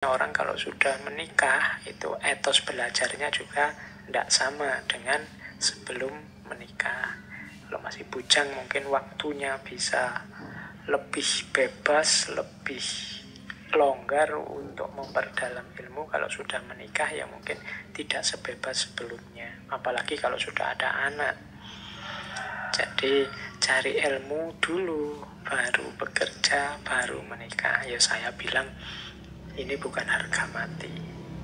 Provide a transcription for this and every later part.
Orang kalau sudah menikah itu etos belajarnya juga tidak sama dengan sebelum menikah. Kalau masih bujang mungkin waktunya bisa lebih bebas, lebih longgar untuk memperdalam ilmu. Kalau sudah menikah ya mungkin tidak sebebas sebelumnya, apalagi kalau sudah ada anak. Jadi cari ilmu dulu, baru bekerja, baru menikah. Ya saya bilang ini bukan harga mati.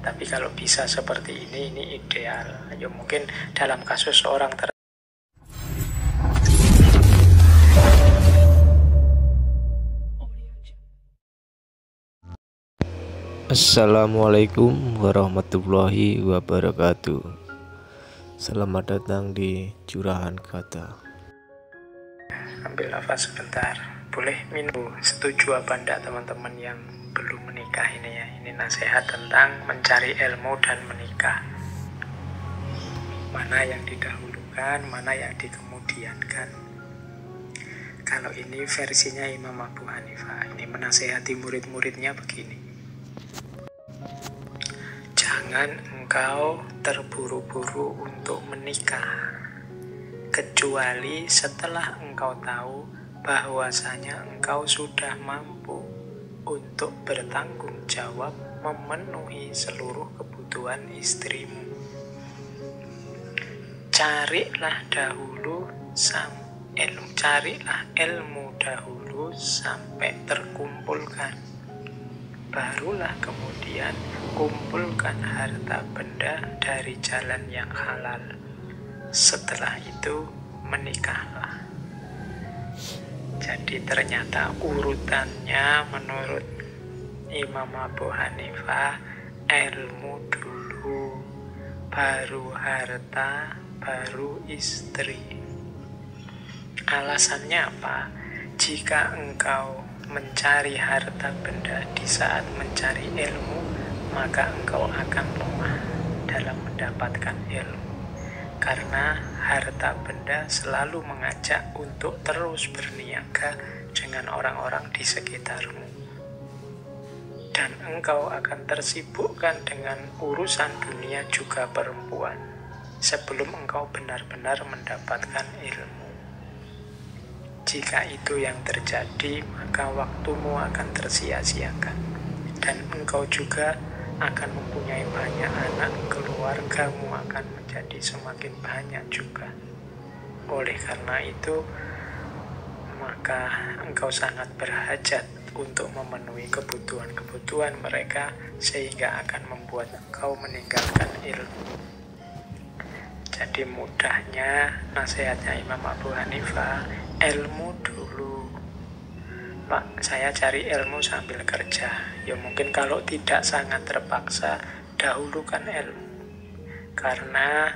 Tapi kalau bisa seperti ini ideal. Ya mungkin dalam kasus seorang Assalamualaikum warahmatullahi wabarakatuh. Selamat datang di Curahan Kata. Ambil nafas sebentar. Boleh minum. Setuju apa enggak teman-teman yang belum menikah ini ya? Ini nasihat tentang mencari ilmu dan menikah. Mana yang didahulukan, mana yang dikemudiankan. Kalau ini versinya Imam Abu Hanifah. Ini menasehati murid-muridnya begini. Jangan engkau terburu-buru untuk menikah, kecuali setelah engkau tahu bahwasanya engkau sudah mampu untuk bertanggung jawab memenuhi seluruh kebutuhan istrimu. Carilah ilmu dahulu sampai terkumpulkan. Barulah kemudian kumpulkan harta benda dari jalan yang halal. Setelah itu menikahlah. Jadi ternyata urutannya menurut Imam Abu Hanifah, ilmu dulu, baru harta, baru istri. Alasannya apa? Jika engkau mencari harta benda di saat mencari ilmu, maka engkau akan lemah dalam mendapatkan ilmu. Karena harta benda selalu mengajak untuk terus berniaga dengan orang-orang di sekitarmu. Dan engkau akan tersibukkan dengan urusan dunia juga perempuan sebelum engkau benar-benar mendapatkan ilmu. Jika itu yang terjadi, maka waktumu akan tersia-siakan. Dan engkau juga akan mempunyai banyak anak, keluargamu akan menjadi semakin banyak juga. Oleh karena itu, maka engkau sangat berhajat untuk memenuhi kebutuhan-kebutuhan mereka, sehingga akan membuat engkau meninggalkan ilmu. Jadi mudahnya nasihatnya Imam Abu Hanifah, ilmu dulu. Pak, saya cari ilmu sambil kerja. Ya mungkin kalau tidak sangat terpaksa, dahulukan ilmu. Karena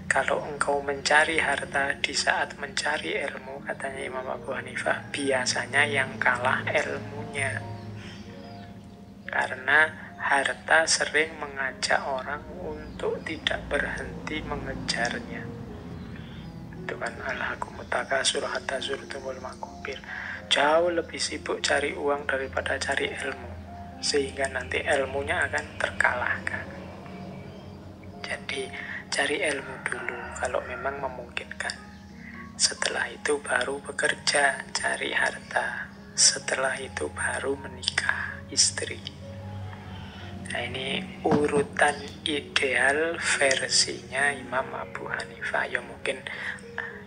kalau engkau mencari harta di saat mencari ilmu, katanya Imam Abu Hanifah, biasanya yang kalah ilmunya. Karena harta sering mengajak orang untuk tidak berhenti mengejarnya. Itu kan alhaakumut takasur hatta zurtumul maqabir. Jauh lebih sibuk cari uang daripada cari ilmu, sehingga nanti ilmunya akan terkalahkan. Jadi cari ilmu dulu kalau memang memungkinkan. Setelah itu baru bekerja, cari harta. Setelah itu baru menikah, istri. Nah ini urutan ideal versinya Imam Abu Hanifah. Ya mungkin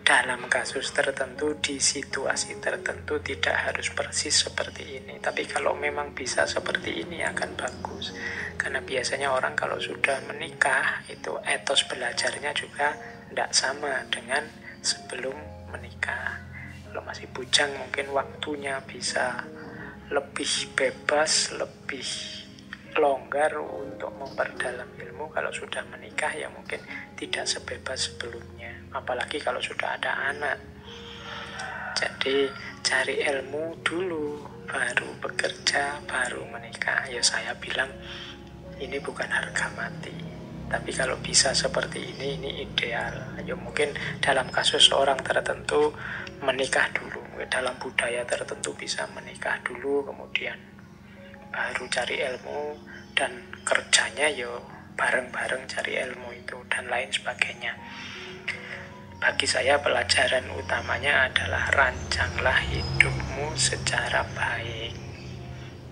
dalam kasus tertentu, di situasi tertentu tidak harus persis seperti ini. Tapi kalau memang bisa seperti ini akan bagus. Karena biasanya orang kalau sudah menikah itu etos belajarnya juga tidak sama dengan sebelum menikah. Kalau masih bujang mungkin waktunya bisa lebih bebas, lebih longgar untuk memperdalam ilmu. Kalau sudah menikah ya mungkin tidak sebebas sebelumnya, apalagi kalau sudah ada anak. Jadi cari ilmu dulu, baru bekerja, baru menikah. Ya saya bilang ini bukan harga mati. Tapi kalau bisa seperti ini ideal. Ya mungkin dalam kasus seorang tertentu menikah dulu. Dalam budaya tertentu bisa menikah dulu, kemudian baru cari ilmu, dan kerjanya yo bareng-bareng cari ilmu itu dan lain sebagainya. Bagi saya pelajaran utamanya adalah rancanglah hidupmu secara baik.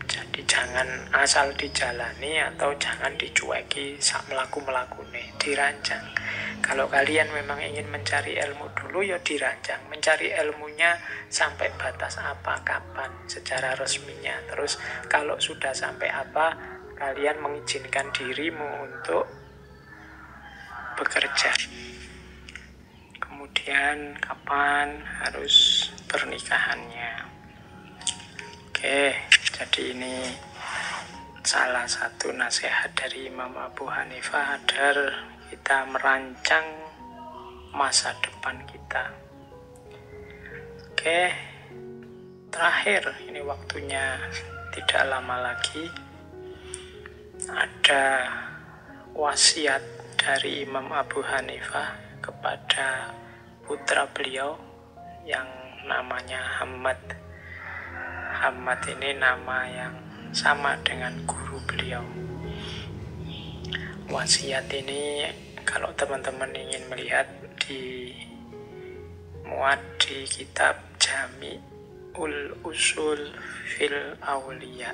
Jadi jangan asal dijalani atau jangan dicueki sak melaku-melakune, dirancang. Kalau kalian memang ingin mencari ilmu dulu ya dirancang. Mencari ilmunya sampai batas apa, kapan, secara resminya. Terus kalau sudah sampai apa, kalian mengizinkan dirimu untuk bekerja. Kemudian kapan harus pernikahannya. Oke, jadi ini salah satu nasihat dari Imam Abu Hanifah agar kita merancang masa depan kita. Oke, terakhir ini waktunya tidak lama lagi. Ada wasiat dari Imam Abu Hanifah kepada putra beliau yang namanya Hamad. Hamad ini nama yang sama dengan guru beliau. Wasiat ini kalau teman-teman ingin melihat muat di kitab Jami'ul Usul fil Auliya.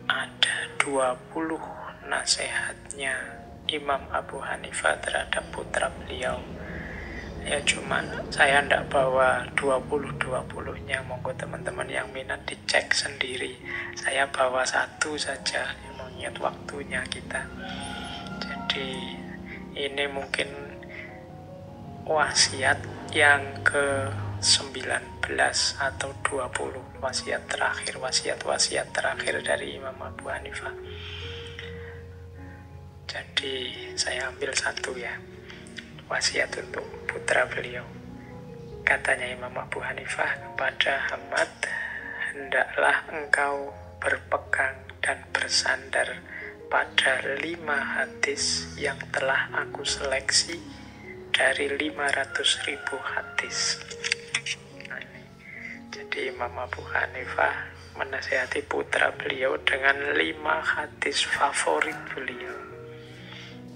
Ada 20 nasihatnya Imam Abu Hanifah terhadap putra beliau. Ya cuma saya tidak bawa 20-20-nya, monggo teman-teman yang minat dicek sendiri. Saya bawa satu saja, mengingat waktunya kita. Jadi ini mungkin wasiat yang ke-19 atau 20, wasiat terakhir dari Imam Abu Hanifah. Jadi saya ambil satu ya, wasiat untuk putra beliau. Katanya Imam Abu Hanifah kepada Hamad, hendaklah engkau berpegang dan bersandar pada 5 hadis yang telah aku seleksi dari 500.000 hadis. Jadi Imam Abu Hanifah menasihati putra beliau dengan 5 hadis favorit beliau.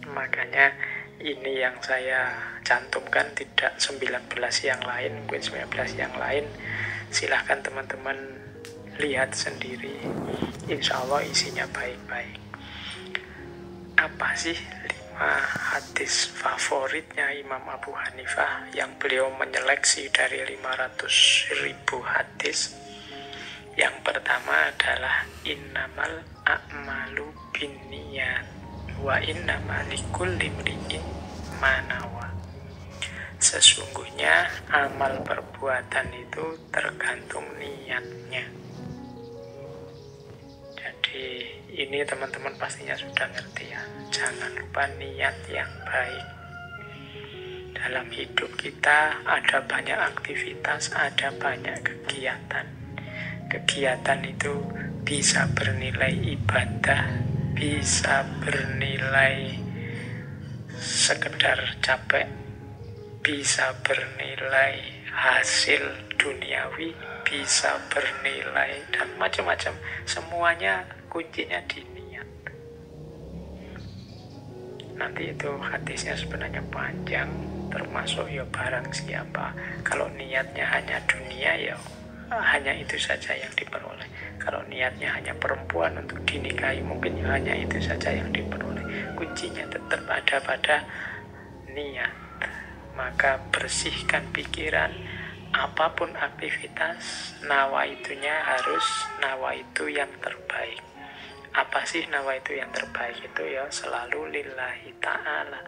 Makanya ini yang saya cantumkan, tidak 19 yang lain, mungkin 19 yang lain. Silahkan teman-teman lihat sendiri. Insya Allah isinya baik-baik. Apa sih 5 hadis favoritnya Imam Abu Hanifah yang beliau menyeleksi dari 500.000 hadis? Yang pertama adalah innamal a'malu binniyat wa innama likulli imri'in ma nawa. Sesungguhnya amal perbuatan itu tergantung niatnya. Jadi ini teman-teman pastinya sudah ngerti ya. Jangan lupa niat yang baik. Dalam hidup kita ada banyak aktivitas, ada banyak kegiatan. Kegiatan itu bisa bernilai ibadah, bisa bernilai sekedar capek, bisa bernilai hasil duniawi, bisa bernilai dan macam-macam. Semuanya kuncinya di niat. Nanti itu hadisnya sebenarnya panjang, termasuk ya barang siapa kalau niatnya hanya dunia ya hanya itu saja yang diperoleh. Kalau niatnya hanya perempuan untuk dinikahi, mungkin hanya itu saja yang diperoleh. Kuncinya tetap ada pada niat. Maka bersihkan pikiran, apapun aktivitas, nawaitunya harus nawaitu yang terbaik. Apa sih nawaitu yang terbaik itu? Ya selalu lillahi ta'ala.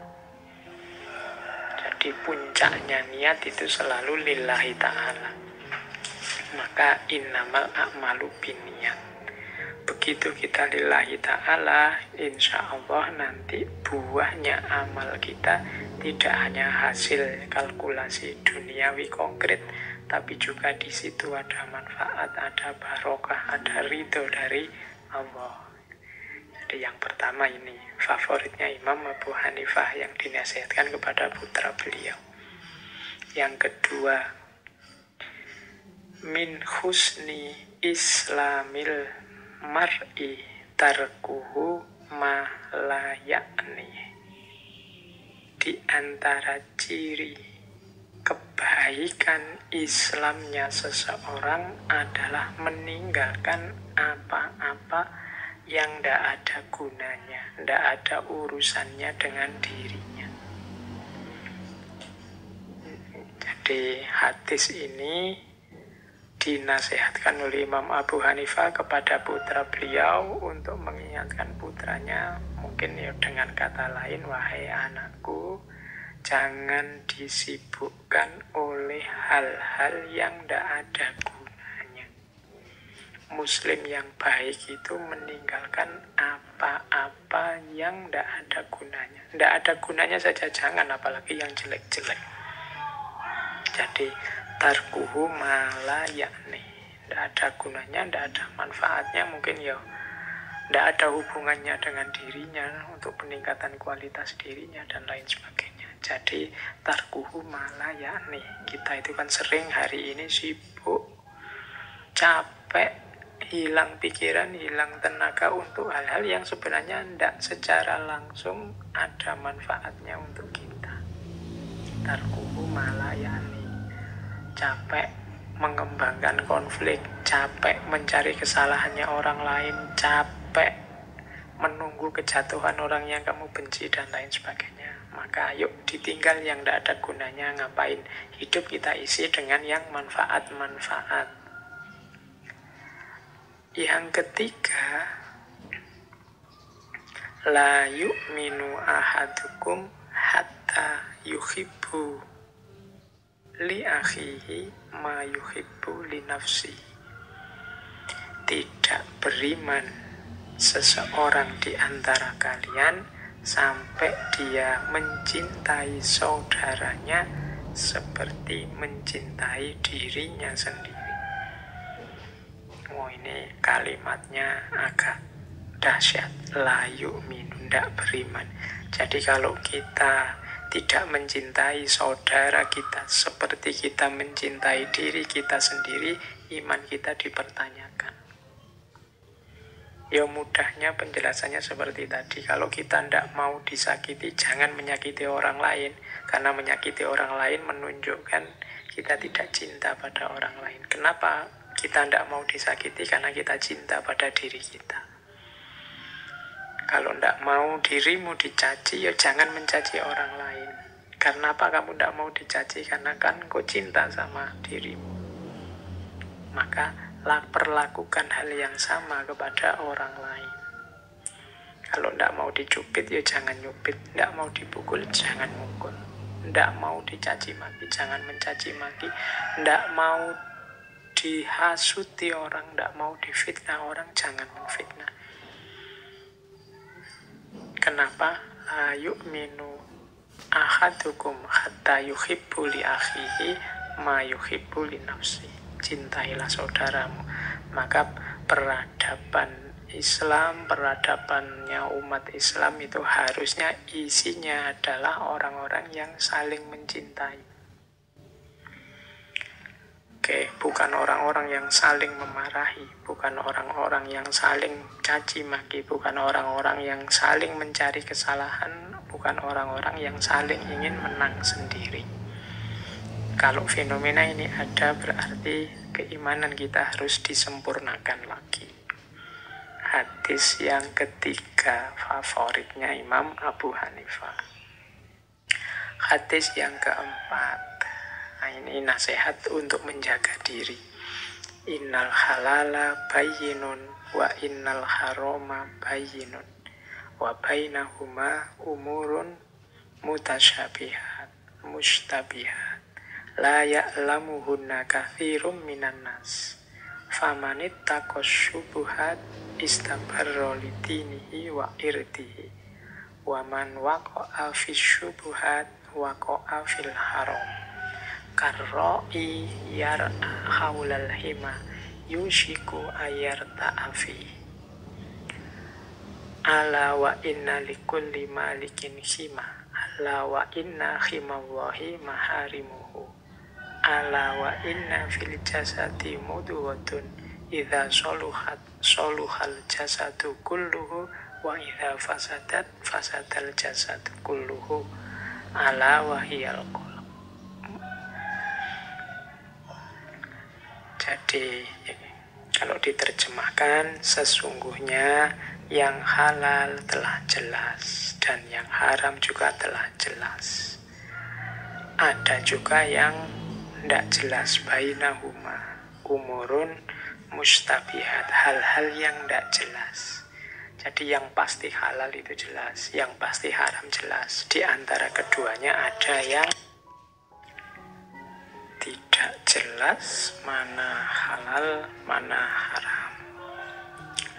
Jadi puncaknya niat itu selalu lillahi ta'ala. Maka innamal a'malu binniyat. Begitu kita lillahi ta'ala, insya Allah nanti buahnya amal kita tidak hanya hasil kalkulasi duniawi konkret, tapi juga di situ ada manfaat, ada barokah, ada ridho dari Allah. Jadi yang pertama ini favoritnya Imam Abu Hanifah yang dinasihatkan kepada putra beliau. Yang kedua, min husni islamil mar'i tarkuhu ma la ya'ni. Di antara ciri kebaikan Islamnya seseorang adalah meninggalkan apa-apa yang tidak ada gunanya, tidak ada urusannya dengan dirinya. Jadi hadis ini dinasihatkan oleh Imam Abu Hanifah kepada putra beliau untuk mengingatkan putranya, mungkin ya dengan kata lain, wahai anakku, jangan disibukkan oleh hal-hal yang tidak ada gunanya. Muslim yang baik itu meninggalkan apa-apa yang tidak ada gunanya. Tidak ada gunanya saja jangan, apalagi yang jelek-jelek. Jadi tarkuhu mala yakni, tidak ada gunanya, tidak ada manfaatnya, mungkin ya tidak ada hubungannya dengan dirinya untuk peningkatan kualitas dirinya dan lain sebagainya. Jadi tarkuhu mala yakni, kita itu kan sering hari ini sibuk, capek, hilang pikiran, hilang tenaga untuk hal-hal yang sebenarnya tidak secara langsung ada manfaatnya untuk kita. Tarkuhu mala yakni, capek mengembangkan konflik, capek mencari kesalahannya orang lain, capek menunggu kejatuhan orang yang kamu benci dan lain sebagainya. Maka yuk ditinggal yang tidak ada gunanya. Ngapain hidup kita isi dengan yang manfaat-manfaat. Yang ketiga, la yu'minu ahadukum hatta yuhibbu li akhihi ma yuhibbu li nafsi. Tidak beriman seseorang di antara kalian sampai dia mencintai saudaranya seperti mencintai dirinya sendiri. Oh, ini kalimatnya agak dahsyat. La yu'minu, tidak beriman. Jadi kalau kita tidak mencintai saudara kita seperti kita mencintai diri kita sendiri, iman kita dipertanyakan. Ya mudahnya penjelasannya seperti tadi. Kalau kita tidak mau disakiti, jangan menyakiti orang lain. Karena menyakiti orang lain menunjukkan kita tidak cinta pada orang lain. Kenapa kita tidak mau disakiti? Karena kita cinta pada diri kita. Kalau tidak mau dirimu dicaci, ya jangan mencaci orang lain. Karena apa kamu tidak mau dicaci? Karena kan kau cinta sama dirimu. Maka perlakukan hal yang sama kepada orang lain. Kalau tidak mau dicubit, ya jangan nyubit. Tidak mau dipukul, jangan mukul. Tidak mau dicaci maki, jangan mencaci maki. Tidak mau dihasuti orang, tidak mau difitnah orang, jangan memfitnah. Kenapa? La yu'minu ahadukum hatta yuhibbu li akhihi ma yuhibbu li nafsi. Cintailah saudaramu. Maka peradaban Islam, peradabannya umat Islam itu harusnya isinya adalah orang-orang yang saling mencintai. Oke, bukan orang-orang yang saling memarahi, bukan orang-orang yang saling caci maki, bukan orang-orang yang saling mencari kesalahan, bukan orang-orang yang saling ingin menang sendiri. Kalau fenomena ini ada, berarti keimanan kita harus disempurnakan lagi. Hadis yang ketiga favoritnya Imam Abu Hanifah. Hadis yang keempat, nah ini nasihat untuk menjaga diri. Innal halala bayyinun wa innal harama bayyinun wa bainahuma umurun mutasyabihat mustabihat la ya'lamuhunna katsirum minan nas famanit taqos syubuhat istabarra lidinihi wa irdihi wa man waqa'a fis syubuhat waqa'a fil haram karra'i yar'a haulal hima yushiku ayar ta'afi ala wa inna likulli malikin hima ala wa inna himallahi maharimuhu ala wa inna fil jasadi mudwatun idza soluhal jasadu kulluhu wa idza fasadal jasadu kulluhu ala wahiyal qalb. Jadi kalau diterjemahkan, sesungguhnya yang halal telah jelas dan yang haram juga telah jelas. Ada juga yang tidak jelas, bainahuma umurun mustabihat, hal-hal yang tidak jelas. Jadi yang pasti halal itu jelas, yang pasti haram jelas. Di antara keduanya ada yang tidak jelas, mana halal, mana haram.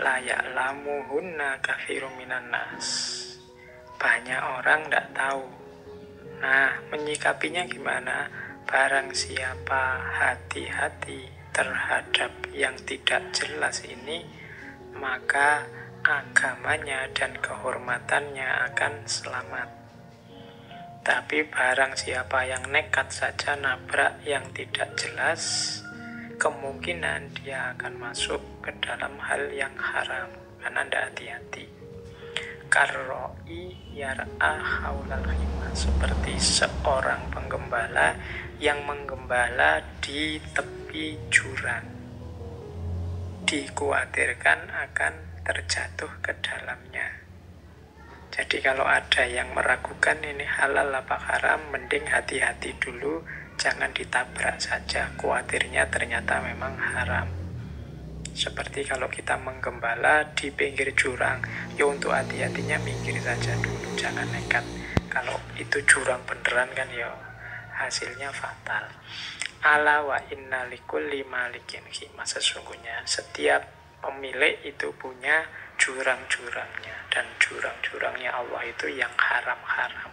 La ya'lamuhunna katsirun minan nas. Banyak orang tidak tahu. Nah, menyikapinya gimana? Barang siapa hati-hati terhadap yang tidak jelas ini, maka agamanya dan kehormatannya akan selamat. Tapi barang siapa yang nekat saja nabrak yang tidak jelas, kemungkinan dia akan masuk ke dalam hal yang haram karena tidak hati-hati. Karroi yar'a haulal khimah, seperti seorang penggembala yang menggembala di tepi jurang, dikhawatirkan akan terjatuh ke dalamnya. Jadi kalau ada yang meragukan ini halal apa haram, mending hati-hati dulu, jangan ditabrak saja, khawatirnya ternyata memang haram. Seperti kalau kita menggembala di pinggir jurang, ya untuk hati-hatinya minggir saja dulu, jangan nekat. Kalau itu jurang beneran kan ya hasilnya fatal. Ala wa inna likulli malikin khimah, sesungguhnya setiap pemilik itu punya jurang-jurangnya, dan jurang-jurangnya Allah itu yang haram-haram.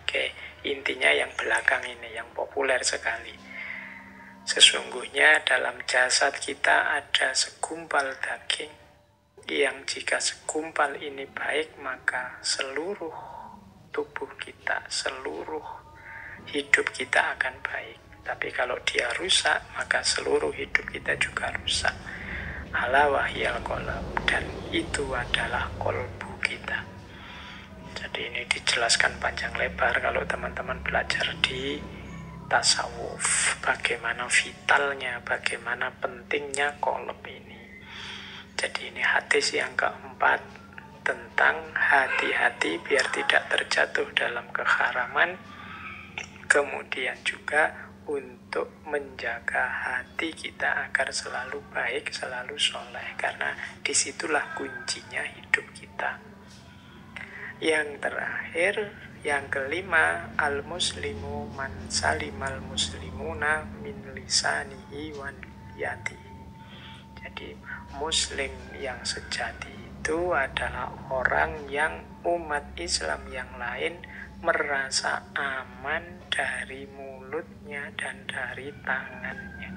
Oke, intinya yang belakang ini yang populer sekali. Sesungguhnya dalam jasad kita ada segumpal daging yang jika segumpal ini baik, maka seluruh tubuh kita, seluruh hidup kita akan baik. Tapi kalau dia rusak, maka seluruh hidup kita juga rusak. Ala wahyal qalb, dan itu adalah kolbu kita. Jadi ini dijelaskan panjang lebar kalau teman-teman belajar di tasawuf, bagaimana vitalnya, bagaimana pentingnya kolb ini. Jadi ini hadis yang keempat tentang hati-hati biar tidak terjatuh dalam keharaman. Kemudian juga untuk menjaga hati kita agar selalu baik, selalu soleh, karena disitulah kuncinya hidup kita. Yang terakhir, yang kelima, al-muslimu man salimal muslimuna min lisanihi wa niyatihi. Jadi muslim yang sejati itu adalah orang yang umat Islam yang lain merasa aman dari mulutnya dan dari tangannya.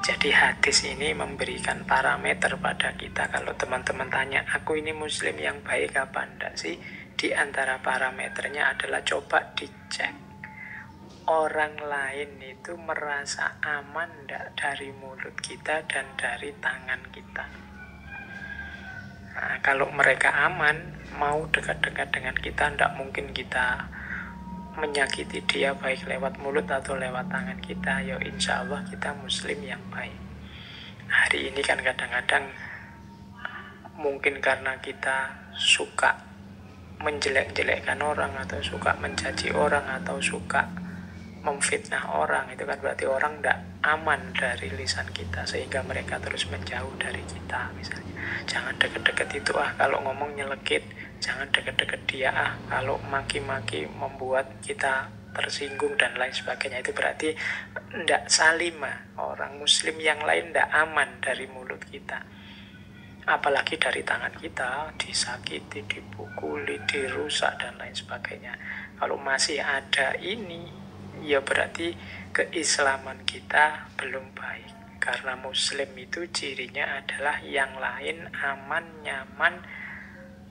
Jadi hadis ini memberikan parameter pada kita. Kalau teman-teman tanya, aku ini muslim yang baik apa enggak sih? Di antara parameternya adalah coba dicek. Orang lain itu merasa aman enggak dari mulut kita dan dari tangan kita. Nah, kalau mereka aman, mau dekat-dekat dengan kita, enggak mungkin kita menyakiti dia baik lewat mulut atau lewat tangan kita. Ya insya Allah kita muslim yang baik. Hari ini kan kadang-kadang mungkin karena kita suka menjelek-jelekkan orang, atau suka mencaci orang, atau suka memfitnah orang, itu kan berarti orang tidak aman dari lisan kita, sehingga mereka terus menjauh dari kita. Misalnya, jangan deket-deket itu kalau ngomong nyelekit, jangan deket-deket dia kalau maki-maki membuat kita tersinggung dan lain sebagainya. Itu berarti tidak salimah, orang muslim yang lain tidak aman dari mulut kita, apalagi dari tangan kita, disakiti, dipukuli, dirusak dan lain sebagainya. Kalau masih ada ini, ya berarti keislaman kita belum baik. Karena muslim itu cirinya adalah yang lain aman, nyaman,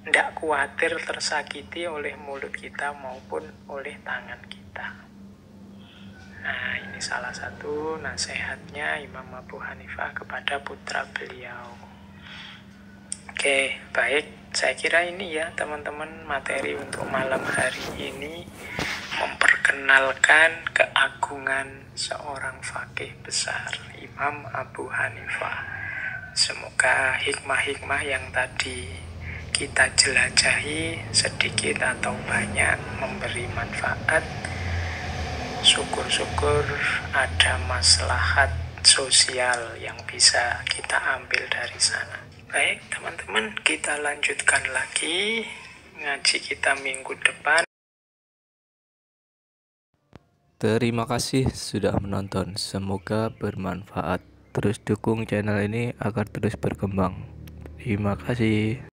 tidak khawatir tersakiti oleh mulut kita maupun oleh tangan kita. Nah, ini salah satu nasihatnya Imam Abu Hanifah kepada putra beliau. Oke, baik. Saya kira ini ya teman-teman materi untuk malam hari ini, memperkenalkan keagungan seorang faqih besar, Imam Abu Hanifah. Semoga hikmah-hikmah yang tadi kita jelajahi sedikit atau banyak memberi manfaat. Syukur-syukur ada maslahat sosial yang bisa kita ambil dari sana. Baik teman-teman, kita lanjutkan lagi ngaji kita minggu depan. Terima kasih sudah menonton, semoga bermanfaat. Terus dukung channel ini agar terus berkembang. Terima kasih.